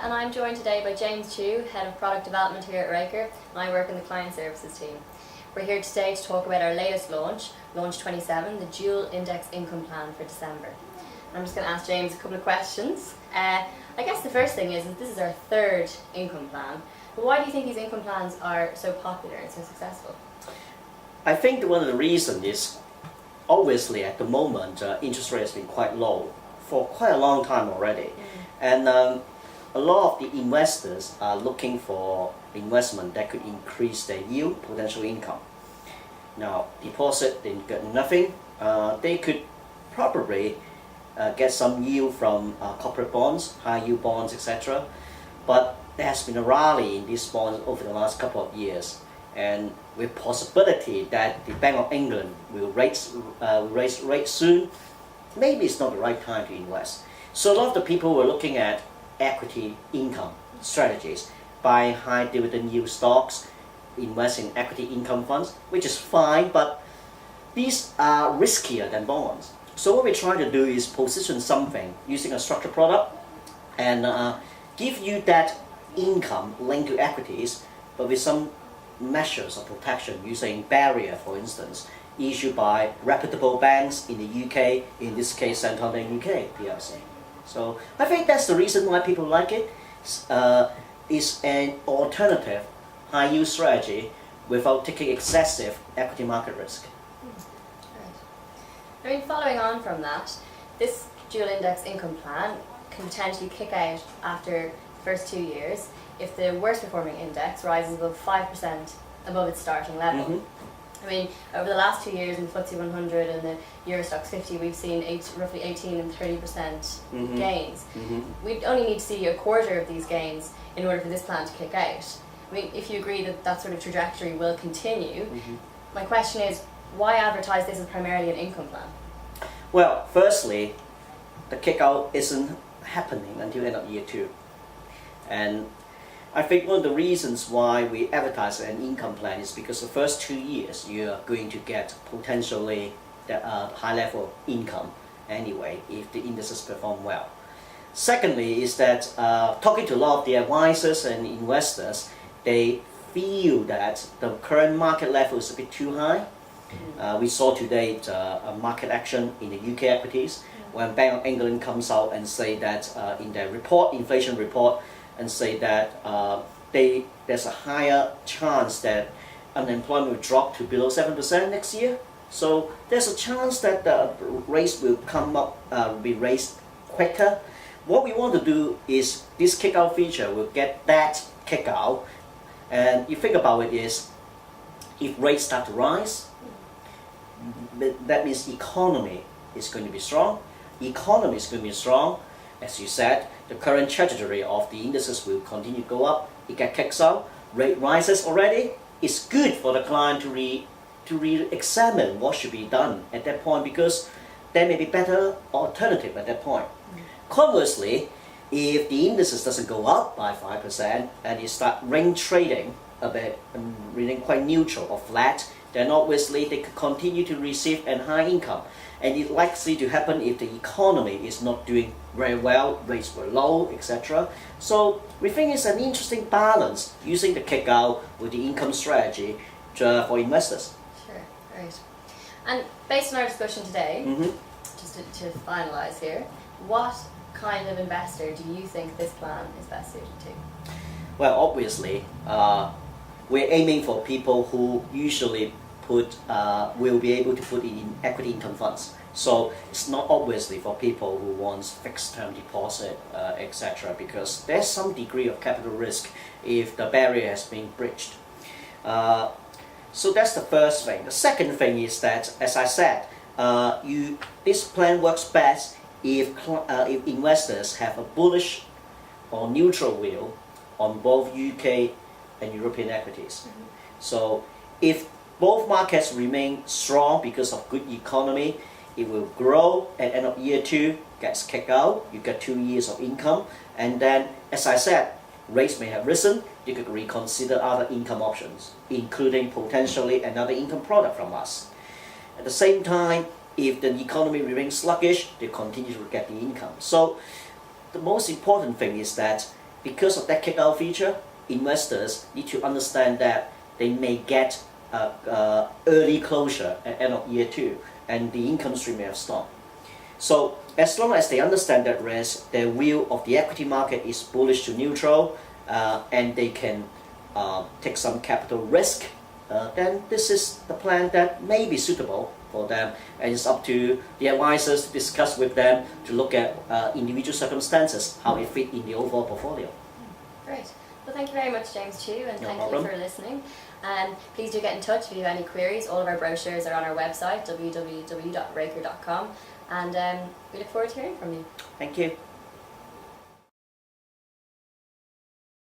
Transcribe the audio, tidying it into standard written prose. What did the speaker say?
and I'm joined today by James Chu, Head of Product Development here at Reyker, and I work in the Client Services team. We're here today to talk about our latest launch, Launch 27, the Dual Index Income Plan for December. I'm just going to ask James a couple of questions. I guess the first thing is this is our third income plan, but why do you think these income plans are so popular and so successful? I think one of the reasons is obviously at the moment interest rate has been quite low for quite a long time already, and a lot of the investors are looking for investment that could increase their yield, potential income. Now, deposit, they get nothing. They could probably get some yield from corporate bonds, high yield bonds, etc. But there has been a rally in these bonds over the last couple of years, and with possibility that the Bank of England will raise rates soon, maybe it's not the right time to invest. So a lot of the people were looking at equity income strategies, buying high dividend yield stocks, invest in equity income funds, which is fine, but these are riskier than bonds. So what we're trying to do is position something using a structured product and give you that income linked to equities, but with some measures of protection using barrier, for instance, issued by reputable banks in the UK, in this case Santander UK PLC. So I think that's the reason why people like it. It's an alternative high yield strategy without taking excessive equity market risk. Right. I mean, following on from that, this dual index income plan can potentially kick out after the first 2 years if the worst performing index rises above 5% above its starting level. I mean, over the last 2 years in the FTSE 100 and the Eurostoxx 50, we've seen roughly 18 and 30% gains. We'd only need to see a quarter of these gains in order for this plan to kick out. I mean, if you agree that that sort of trajectory will continue, my question is, why advertise this as primarily an income plan? Well, firstly, the kick-out isn't happening until end of year 2. And I think one of the reasons why we advertise an income plan is because the first 2 years you are going to get potentially the high level of income anyway if the indices perform well. Secondly is that talking to a lot of the advisors and investors, they feel that the current market level is a bit too high. We saw today a market action in the UK equities when Bank of England comes out and say that in their report, inflation report, and say that there's a higher chance that unemployment will drop to below 7% next year. So there's a chance that the rates will be raised quicker. What we want to do is this kick-out feature will get that kick-out. And you think about it is, if rates start to rise, that means economy is going to be strong. Economy is going to be strong. As you said, the current trajectory of the indices will continue to go up. It gets kicked out. Rate rises already. It's good for the client to re-examine what should be done at that point, because there may be better alternative at that point. Conversely, if the indices doesn't go up by 5% and you start range trading a bit and remaining quite neutral or flat, then obviously they could continue to receive a high income. And it's likely to happen if the economy is not doing very well, rates were low, etc. So we think it's an interesting balance using the kick-out with the income strategy for investors. Sure, right. And based on our discussion today, just to finalise here, what kind of investor do you think this plan is best suited to? Well, obviously, we're aiming for people who usually will be able to put it in equity income funds. So it's not obviously for people who want fixed term deposit, etc. because there's some degree of capital risk if the barrier has been breached. So that's the first thing. The second thing is that, as I said, this plan works best if investors have a bullish or neutral view on both UK and European equities. So if both markets remain strong because of good economy, it will grow at end of year 2, gets kicked out, you get 2 years of income, and then, as I said, rates may have risen, you could reconsider other income options, including potentially another income product from us. At the same time, if the economy remains sluggish, they continue to get the income. So the most important thing is that because of that kick-out feature, investors need to understand that they may get early closure at end of year 2, and the income stream may have stopped. So as long as they understand that risk, their view of the equity market is bullish to neutral, and they can take some capital risk, then this is the plan that may be suitable for them, and it's up to the advisors to discuss with them to look at individual circumstances, how it fit in the overall portfolio. Great. Well, thank you very much, James Chu, and No thank problem. you for listening. And please do get in touch if you have any queries. All of our brochures are on our website, www.reyker.com, and we look forward to hearing from you. Thank you.